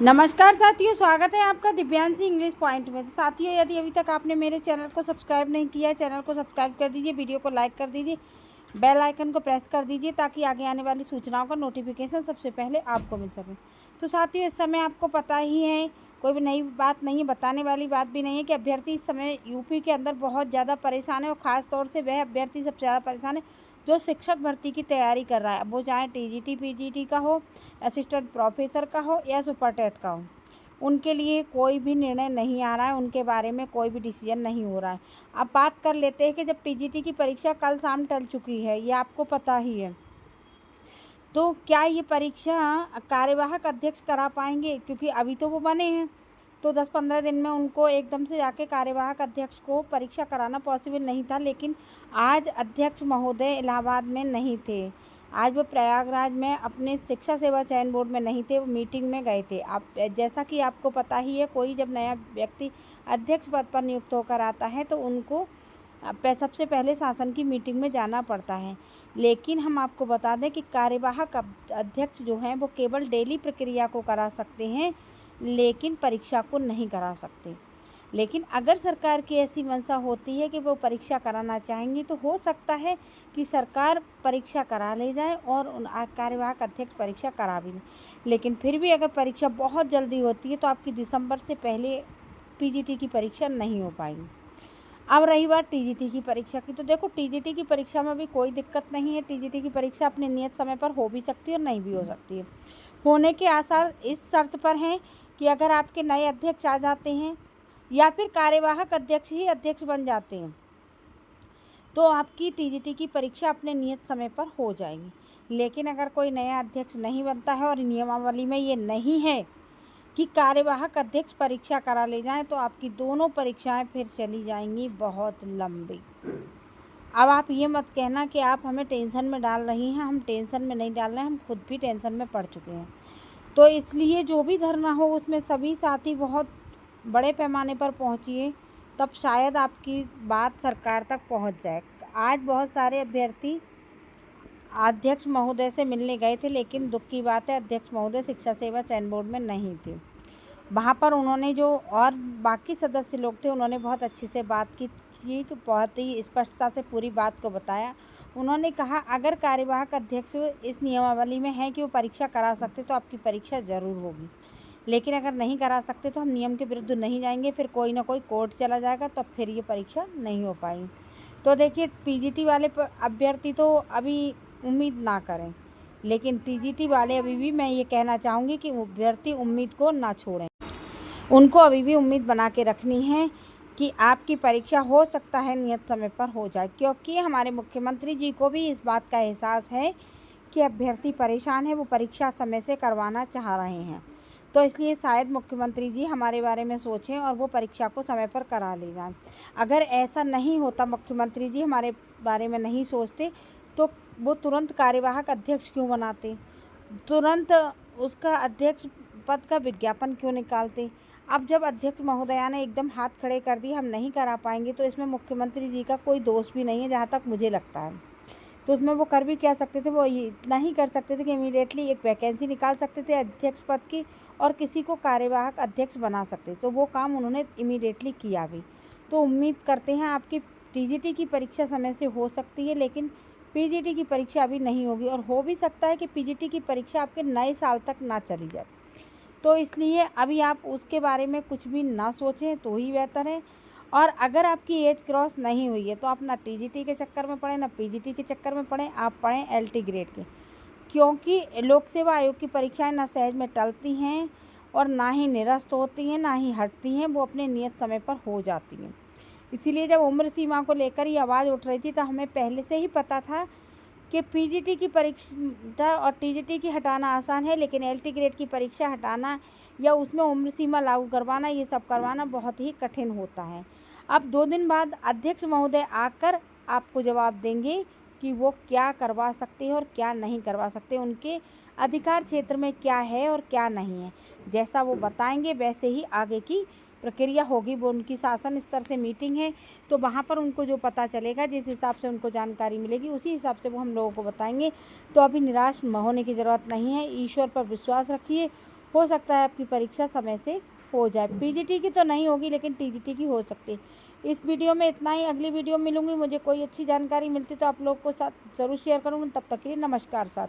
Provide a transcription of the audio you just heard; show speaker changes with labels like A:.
A: नमस्कार साथियों, स्वागत है आपका दिव्यांशी इंग्लिश पॉइंट में। तो साथियों, यदि अभी तक आपने मेरे चैनल को सब्सक्राइब नहीं किया है, चैनल को सब्सक्राइब कर दीजिए, वीडियो को लाइक कर दीजिए, बेल आइकन को प्रेस कर दीजिए ताकि आगे आने वाली सूचनाओं का नोटिफिकेशन सबसे पहले आपको मिल सके। तो साथियों, इस समय आपको पता ही है, कोई भी नई बात नहीं है, बताने वाली बात भी नहीं है कि अभ्यर्थी इस समय यूपी के अंदर बहुत ज़्यादा परेशान है और ख़ास तौर से वह अभ्यर्थी सबसे ज़्यादा परेशान है जो शिक्षक भर्ती की तैयारी कर रहा है। वो चाहे टीजीटी पीजीटी का हो, असिस्टेंट प्रोफेसर का हो या सुपर टेट का हो, उनके लिए कोई भी निर्णय नहीं आ रहा है, उनके बारे में कोई भी डिसीजन नहीं हो रहा है। अब बात कर लेते हैं कि जब टीजीटी की परीक्षा कल शाम टल चुकी है, ये आपको पता ही है, तो क्या ये परीक्षा कार्यवाहक अध्यक्ष करा पाएंगे? क्योंकि अभी तो वो बने हैं, तो 10-15 दिन में उनको एकदम से जाके कार्यवाहक अध्यक्ष को परीक्षा कराना पॉसिबल नहीं था। लेकिन आज अध्यक्ष महोदय इलाहाबाद में नहीं थे, आज वो प्रयागराज में अपने शिक्षा सेवा चयन बोर्ड में नहीं थे, वो मीटिंग में गए थे। आप जैसा कि आपको पता ही है, कोई जब नया व्यक्ति अध्यक्ष पद पर नियुक्त होकर आता है तो उनको सबसे पहले शासन की मीटिंग में जाना पड़ता है। लेकिन हम आपको बता दें कि कार्यवाहक अध्यक्ष जो हैं वो केवल डेली प्रक्रिया को करा सकते हैं, लेकिन परीक्षा को नहीं करा सकते। लेकिन अगर सरकार की ऐसी मंशा होती है कि वो परीक्षा कराना चाहेंगी तो हो सकता है कि सरकार परीक्षा करा ले जाए और कार्यवाहक अध्यक्ष परीक्षा करा भी लें। लेकिन फिर भी अगर परीक्षा बहुत जल्दी होती है तो आपकी दिसंबर से पहले पीजीटी की परीक्षा नहीं हो पाएगी। अब रही बात टीजीटी की परीक्षा की, तो देखो टीजीटी की परीक्षा में भी कोई दिक्कत नहीं है। टीजीटी की परीक्षा अपने नियत समय पर हो भी सकती है और नहीं भी हो सकती है। होने के आसार इस शर्त पर हैं कि अगर आपके नए अध्यक्ष आ जाते हैं या फिर कार्यवाहक अध्यक्ष ही अध्यक्ष बन जाते हैं तो आपकी टीजीटी की परीक्षा अपने नियत समय पर हो जाएगी। लेकिन अगर कोई नया अध्यक्ष नहीं बनता है और नियमावली में ये नहीं है कि कार्यवाहक अध्यक्ष परीक्षा करा ले जाएं, तो आपकी दोनों परीक्षाएं फिर चली जाएंगी बहुत लंबी। अब आप ये मत कहना कि आप हमें टेंशन में डाल रही हैं, हम टेंशन में नहीं डाल रहे हैं, हम खुद भी टेंशन में पड़ चुके हैं। तो इसलिए जो भी धरना हो उसमें सभी साथी बहुत बड़े पैमाने पर पहुंचिए, तब शायद आपकी बात सरकार तक पहुंच जाए। आज बहुत सारे अभ्यर्थी अध्यक्ष महोदय से मिलने गए थे, लेकिन दुख की बात है अध्यक्ष महोदय शिक्षा सेवा चयन बोर्ड में नहीं थे। वहाँ पर उन्होंने जो और बाकी सदस्य लोग थे उन्होंने बहुत अच्छे से बात की, बहुत ही स्पष्टता से पूरी बात को बताया। उन्होंने कहा अगर कार्यवाहक अध्यक्ष इस नियमावली में है कि वो परीक्षा करा सकते तो आपकी परीक्षा ज़रूर होगी, लेकिन अगर नहीं करा सकते तो हम नियम के विरुद्ध नहीं जाएंगे, फिर कोई ना कोई कोर्ट चला जाएगा, तो फिर ये परीक्षा नहीं हो पाएगी। तो देखिए, पीजीटी वाले अभ्यर्थी तो अभी उम्मीद ना करें, लेकिन टीजीटी वाले अभी भी मैं ये कहना चाहूँगी कि अभ्यर्थी उम्मीद को ना छोड़ें। उनको अभी भी उम्मीद बना के रखनी है कि आपकी परीक्षा हो सकता है नियत समय पर हो जाए, क्योंकि हमारे मुख्यमंत्री जी को भी इस बात का एहसास है कि अभ्यर्थी परेशान है, वो परीक्षा समय से करवाना चाह रहे हैं। तो इसलिए शायद मुख्यमंत्री जी हमारे बारे में सोचें और वो परीक्षा को समय पर करा ले जाएं। अगर ऐसा नहीं होता, मुख्यमंत्री जी हमारे बारे में नहीं सोचते, तो वो तुरंत कार्यवाहक अध्यक्ष क्यों बनाते, तुरंत उसका अध्यक्ष पद का विज्ञापन क्यों निकालते। अब जब अध्यक्ष महोदया ने एकदम हाथ खड़े कर दिए हम नहीं करा पाएंगे, तो इसमें मुख्यमंत्री जी का कोई दोष भी नहीं है जहाँ तक मुझे लगता है। तो उसमें वो कर भी क्या सकते थे, वो इतना ही कर सकते थे कि इमीडिएटली एक वैकेंसी निकाल सकते थे अध्यक्ष पद की और किसी को कार्यवाहक अध्यक्ष बना सकते। तो वो काम उन्होंने इमीडिएटली किया भी। तो उम्मीद करते हैं आपकी टीजीटी की परीक्षा समय से हो सकती है, लेकिन पीजीटी की परीक्षा अभी नहीं होगी, और हो भी सकता है कि पीजीटी की परीक्षा आपके नए साल तक ना चली जाए। तो इसलिए अभी आप उसके बारे में कुछ भी ना सोचें तो ही बेहतर है। और अगर आपकी एज क्रॉस नहीं हुई है तो आप ना टीजीटी के चक्कर में पड़ें ना पीजीटी के चक्कर में पड़ें, आप पढ़ें एलटी ग्रेड के, क्योंकि लोक सेवा आयोग की परीक्षाएं ना सहज में टलती हैं और ना ही निरस्त होती हैं, ना ही हटती हैं, वो अपने नियत समय पर हो जाती हैं। इसीलिए जब उम्र सीमा को लेकर ये आवाज़ उठ रही थी तो हमें पहले से ही पता था कि पीजीटी की परीक्षा और टीजीटी की हटाना आसान है, लेकिन एलटी ग्रेड की परीक्षा हटाना या उसमें उम्र सीमा लागू करवाना, ये सब करवाना बहुत ही कठिन होता है। अब 2 दिन बाद अध्यक्ष महोदय आकर आपको जवाब देंगे कि वो क्या करवा सकते हैं और क्या नहीं करवा सकते, उनके अधिकार क्षेत्र में क्या है और क्या नहीं है। जैसा वो बताएंगे वैसे ही आगे की प्रक्रिया होगी। वो उनकी शासन स्तर से मीटिंग है, तो वहाँ पर उनको जो पता चलेगा, जिस हिसाब से उनको जानकारी मिलेगी, उसी हिसाब से वो हम लोगों को बताएंगे। तो अभी निराश होने की ज़रूरत नहीं है, ईश्वर पर विश्वास रखिए हो सकता है आपकी परीक्षा समय से हो जाए। पीजीटी की तो नहीं होगी, लेकिन टीजीटी की हो सकती है। इस वीडियो में इतना ही। अगली वीडियो में मिलूंगी। मुझे कोई अच्छी जानकारी मिलती तो आप लोग को साथ ज़रूर शेयर करूँगी। तब तक के लिए नमस्कार साथ।